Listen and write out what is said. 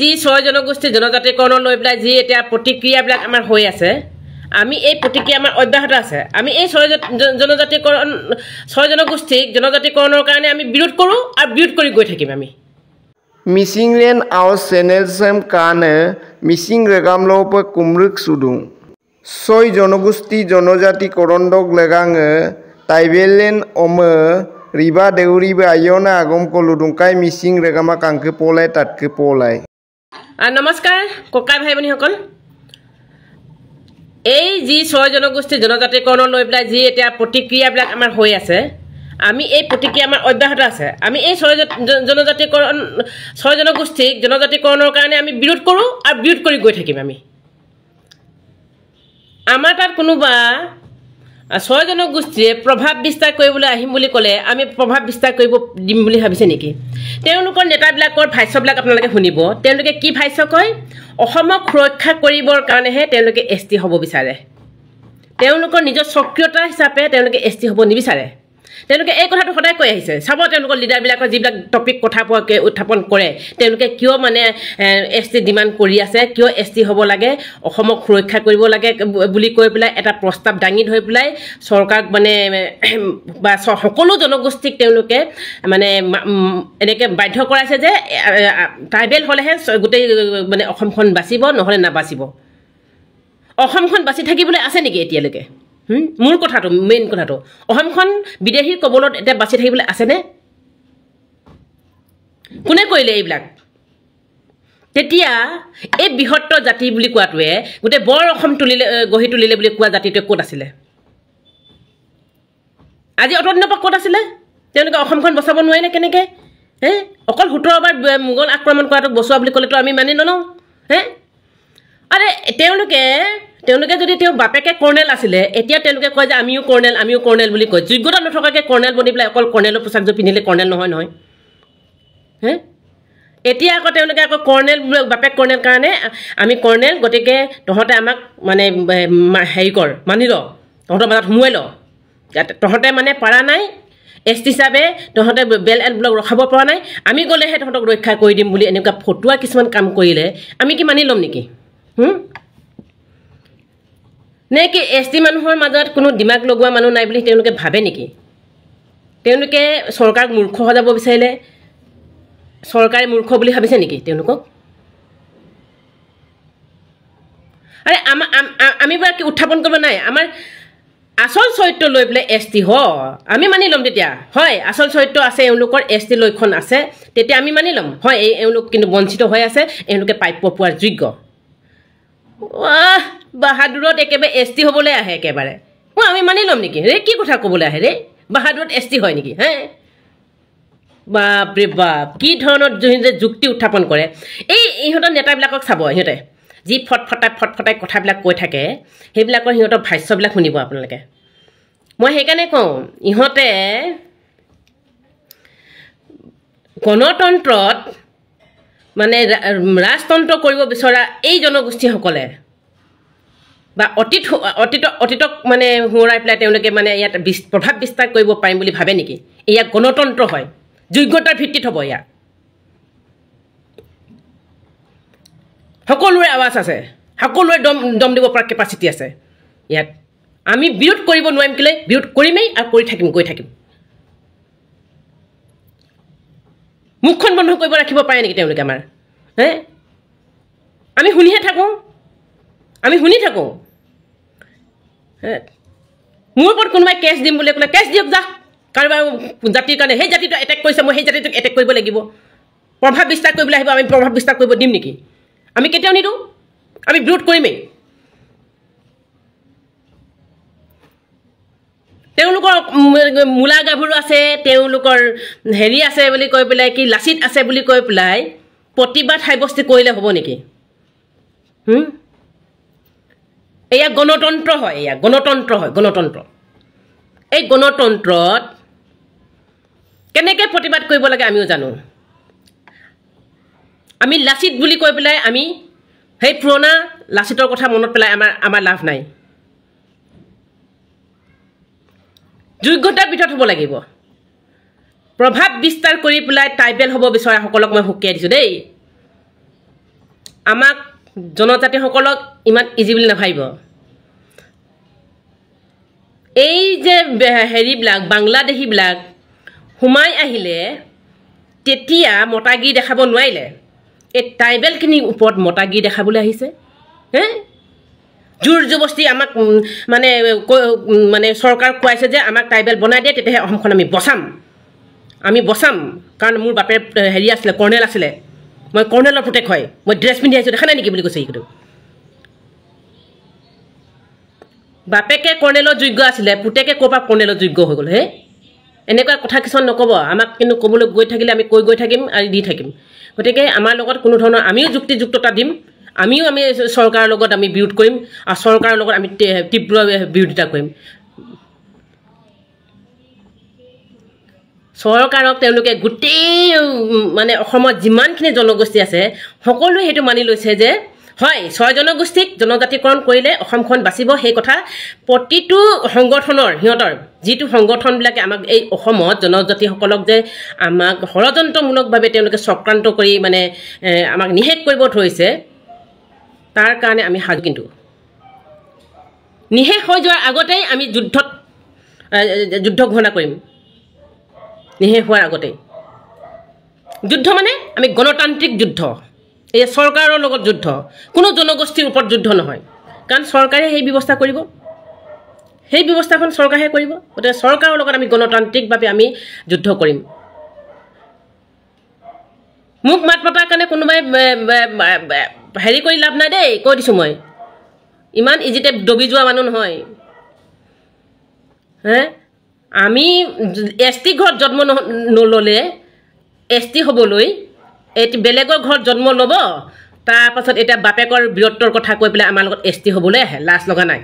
যি ছয় জনগোষ্ঠী জনজাতিকৰণ লৈ পেলাই যি এতিয়া প্ৰতিক্ৰিয়াবিলাক আমাৰ হৈ আছে আমি এই প্ৰতিক্ৰিয়া আমাৰ অব্যাহত আছে আমি এই ছয় জনগোষ্ঠীক জনজাতিকৰণৰ কাৰণে আমি বিৰোধ কৰোঁ আৰু বিৰোধ কৰি গৈ থাকিম আমি Missing len aus senelsem kane missing regam lope kumruk sudung soy jonogusti jonojati korondok legange taibelen ome riba deuri be ayona agom koludung kai missing regama kangke polai tatke polai নমস্কাৰ ককাই ভাই ভনীসকল এই যি ছয় জনগোষ্ঠী জনজাতিকৰণ লৈ পেলাই যি এতিয়া প্ৰতিক্ৰিয়াবিলাক আমাৰ হৈ আছে আমি এই প্ৰতিক্ৰিয়া আমাৰ অব্যাহত আছে আমি এই ছয় জনগোষ্ঠীক জনজাতিকৰণৰ কাৰণে আমি বিৰোধ কৰোঁ আৰু বিৰোধ কৰি গৈ থাকিম আমি আমাৰ তাত কোনোবা ছয় জনগোষ্ঠীয়ে প্ৰভাৱ বিস্তাৰ কৰিবলৈ আহিম বুলি ক'লে আমি প্ৰভাৱ বিস্তাৰ কৰিব দিম বুলি ভাবিছে নেকি তেওঁলোকৰ নেতাবিলাকৰ ভাষ্যবিলাক আপোনালোকে শুনিব তেওঁলোকে কি ভাষ্য কয় অসমক সুৰক্ষা কৰিবৰ কাৰণেহে তেওঁলোকে এছটি হ'ব বিচাৰে তেওঁলোকৰ নিজৰ সক্ৰিয়তা হিচাপে তেওঁলোকে এছটি হ'ব নিবিচাৰে তেওঁলোকে এই কথাটো সদায় কৈ আহিছে চাব তেওঁলোকৰ লিডাৰবিলাকৰ যিবিলাক টপিক কথা উত্থাপন কৰে তেওঁলোকে কিয় মানে এছটি ডিমাণ্ড কৰি আছে কিয় এছটি হ'ব লাগে অসমক সুৰক্ষা কৰিব লাগে বুলি কৈ পেলাই এটা প্ৰস্তাৱ দাঙি ধৰি পেলাই চৰকাৰক মানে বা সকলো জনগোষ্ঠীক তেওঁলোকে মানে এনেকৈ বাধ্য কৰাইছে যে ট্ৰাইবেল হ'লেহে গোটেই মানে অসমখন বাচিব নহ'লে নাবাচিব অসমখন বাচি থাকিবলৈ আছে নেকি এতিয়ালৈকে মূল কথাটো মেইন কথাটো অসমখন বিদেশীৰ কবলত এটা বাচি থাকিবলৈ আছেনে কোনে কৰিলে এইবিলাক তেতিয়া এই বৃহত্তৰ জাতি বুলি কোৱাটোৱে গোটেই বৰ অসম গঢ়ি তুলিলে বুলি কোৱা জাতিটোৱে ক'ত আছিলে আজি অতদিনৰ পৰা ক'ত আছিলে তেওঁলোকে অসমখন বচাব নোৱাৰিলে কেনেকৈ অকল 17 বাৰ মোগল আক্ৰমণ কৰাটোক বচোৱা বুলি ক'লেতো আমি মানি নলওঁ আৰে তেওঁলোকে যদি তেওঁ বাপেকে কৰ্ণেল আছিলে এতিয়া তেওঁলোকে কয় যে আমিও কৰ্ণেল বুলি কয় যোগ্যতা নথকাকৈ কৰ্ণেল বনি পেলাই অকল কৰ্ণেলৰ পোচাকযোৰ পিন্ধিলে কৰ্ণেল নহয় এতিয়া আকৌ তেওঁলোকে আকৌ কৰ্ণেল বাপেক কৰ্ণেল কাৰণে আমি কৰ্ণেল গতিকে তহঁতে আমাক মানে হেৰি কৰ মানি ল তহঁতৰ মাজত সোমোৱাই ল তহঁতে মানে পাৰা নাই এছটি হিচাপে তহঁতে বেল এণ্ড ব্লক ৰখাব পৰা নাই আমি গ'লেহে তহঁতক ৰক্ষা কৰি দিম বুলি এনেকুৱা ফটুৱা কিছুমান কাম কৰিলে আমি কি মানি ল'ম নেকি নে কি এছটি মানুহৰ মাজত কোনো দিমাগ লগোৱা মানুহ নাই বুলি তেওঁলোকে ভাবে নেকি তেওঁলোকে চৰকাৰক মূৰ্খ সজাব বিচাৰিলে চৰকাৰে মূৰ্খ বুলি ভাবিছে নেকি তেওঁলোকক আৰে আমি বাৰু কি উত্থাপন কৰিব নাই আমাৰ আসল চৰিত্ৰ লৈ পেলাই এছটি আমি মানি ল'ম তেতিয়া হয় আসল চৰিত্ৰ আছে এওঁলোকৰ এছটি লক্ষণ আছে তেতিয়া আমি মানি ল'ম হয় এওঁলোক কিন্তু বঞ্চিত হৈ আছে এওঁলোকে প্ৰাপ্য পোৱাৰ যোগ্য বাহাদুৰত একেবাৰে এছটি হ'বলৈ আহে একেবাৰে আমি মানি ল'ম নেকি ৰে কি কথা ক'বলৈ আহে ৰে বাহাদুৰত এছটি হয় নেকি বাপৰে বাপ কি ধৰণৰ যুক্তি উত্থাপন কৰে এই ইহঁতৰ নেতাবিলাকক চাব সিহঁতে যি ফটফটাই কথাবিলাক কৈ থাকে সেইবিলাকৰ সিহঁতৰ ভাষ্যবিলাক শুনিব আপোনালোকে মই সেইকাৰণে কওঁ ইহঁতে গণতন্ত্ৰত মানে ৰাজতন্ত্ৰ কৰিব বিচৰা এই জনগোষ্ঠীসকলে বা অতীতক মানে সোঁৱৰাই পেলাই তেওঁলোকে মানে ইয়াত প্ৰভাৱ বিস্তাৰ কৰিব পাৰিম বুলি ভাবে নেকি এয়া গণতন্ত্ৰ হয় যোগ্যতাৰ ভিত্তিত হ'ব ইয়াত সকলোৰে আৱাজ আছে সকলোৰে দম দিব পৰা কেপাচিটি আছে ইয়াত আমি বিৰোধ কৰিব নোৱাৰিম কেলৈ বিৰোধ কৰিমেই আৰু কৰি থাকিম গৈ থাকিম মুখখন বন্ধ কৰিব ৰাখিব পাৰে নেকি তেওঁলোকে আমাৰ আমি শুনিহে থাকোঁ আমি শুনি থাকোঁ মোৰ ওপৰত কোনোবাই কেছ দিম বুলি ক'লে কেছ দিয়ক যা কাৰোবাৰ জাতিৰ কাৰণে সেই জাতিটো এটেক কৰিছে মই সেই জাতিটোক এটেক কৰিব লাগিব প্ৰভাৱ বিস্তাৰ কৰিবলৈ আহিব আমি প্ৰভাৱ বিস্তাৰ কৰিব দিম নেকি আমি কেতিয়াও নিদিওঁ আমি বিৰোধ কৰিমেই তেওঁলোকৰ মূলা গাভৰু আছে তেওঁলোকৰ হেৰি আছে বুলি কৈ পেলাই কি লাচিত আছে বুলি কৈ পেলাই প্ৰতিবাদ সাব্যস্ত কৰিলে হ'ব নেকি এয়া গণতন্ত্ৰ হয় গণতন্ত্ৰ এই গণতন্ত্ৰত কেনেকৈ প্ৰতিবাদ কৰিব লাগে আমিও জানো আমি লাচিত বুলি কৈ পেলাই আমি সেই পুৰণা লাচিতৰ কথা মনত পেলাই আমাৰ লাভ নাই যোগ্যতাৰ ভিতৰত হ'ব লাগিব প্ৰভাৱ বিস্তাৰ কৰি পেলাই ট্ৰাইবেল হ'ব বিচৰা সকলক মই হুকিয়াই দিছোঁ দেই আমাক জনজাতিসকলক ইমান ইজি বুলি নাভাবিব এই যে হেৰিবিলাক বাংলাদেশীবিলাক সোমাই আহিলে তেতিয়া মতাগিৰি দেখাব নোৱাৰিলে এই ট্ৰাইবেলখিনিৰ ওপৰত মতাগিৰি দেখাবলৈ আহিছে হে জোৰ জবস্তি আমাক মানে মানে চৰকাৰ খুৱাইছে যে আমাক ট্ৰাইবেল বনাই দিয়ে তেতিয়াহে অসমখন আমি বচাম কাৰণ মোৰ বাপে হেৰি আছিলে কৰ্ণেল আছিলে মই কৰ্ণেলৰ পুতেক হয় মই ড্ৰেছ পিন্ধি আহিছোঁ দেখা নাই নেকি বুলি কৈছে এইটো বাপেকে কৰ্ণেলৰ যোগ্য আছিলে পুতেকে ক'ৰ পৰা কৰ্ণেলৰ যোগ্য হৈ গ'ল হে এনেকুৱা কথা কিছুমান নক'ব আমাক কিন্তু ক'বলৈ গৈ থাকিলে আমি কৈ থাকিম আৰু দি থাকিম গতিকে আমাৰ লগত কোনো ধৰণৰ আমিও যুক্তিযুক্ততা দিম আমিও চৰকাৰৰ লগত আমি বিৰোধ কৰিম আৰু চৰকাৰৰ লগত আমি তীব্ৰ বিৰোধিতা কৰিম চৰকাৰক তেওঁলোকে গোটেই মানে অসমত যিমানখিনি জনগোষ্ঠী আছে সকলোৱে সেইটো মানি লৈছে যে হয় 6 জনগোষ্ঠীক জনজাতিকৰণ কৰিলে অসমখন বাচিব সেই কথা প্ৰতিটো সংগঠনৰ সিহঁতৰ যিটো সংগঠনবিলাকে আমাক এই অসমত জনজাতিসকলক যে আমাক ষড়যন্ত্ৰমূলকভাৱে তেওঁলোকে চক্ৰান্ত কৰি মানে আমাক নিষেধ কৰিব ধৰিছে তাৰ কাৰণে আমি সাজু কিন্তু নিষেধ হৈ যোৱাৰ আগতেই আমি যুদ্ধ ঘোষণা কৰিম নিষেধ হোৱাৰ আগতেই যুদ্ধ মানে আমি গণতান্ত্ৰিক যুদ্ধ এই চৰকাৰৰ লগত যুদ্ধ কোনো জনগোষ্ঠীৰ ওপৰত যুদ্ধ নহয় কাৰণ চৰকাৰে সেই ব্যৱস্থা কৰিব সেই ব্যৱস্থাখন চৰকাৰে কৰিব গতিকে চৰকাৰৰ লগত আমি গণতান্ত্ৰিকভাৱে আমি যুদ্ধ কৰিম মোক মাত মতাৰ কাৰণে কোনোবাই হেৰি কৰি লাভ নাই দেই কৈ দিছোঁ মই ইমান ইজিতে ডবি যোৱা মানুহ নহয় হে আমি ST ঘৰত জন্ম নল'লে ST হ'বলৈ এটি বেলেগৰ ঘৰত জন্ম ল'ব তাৰ পাছত এটা বাপেকৰ বীৰত্বৰ কথা কৈ পেলাই আমাৰ লগত ST হ'বলৈ আহে লাজ লগা নাই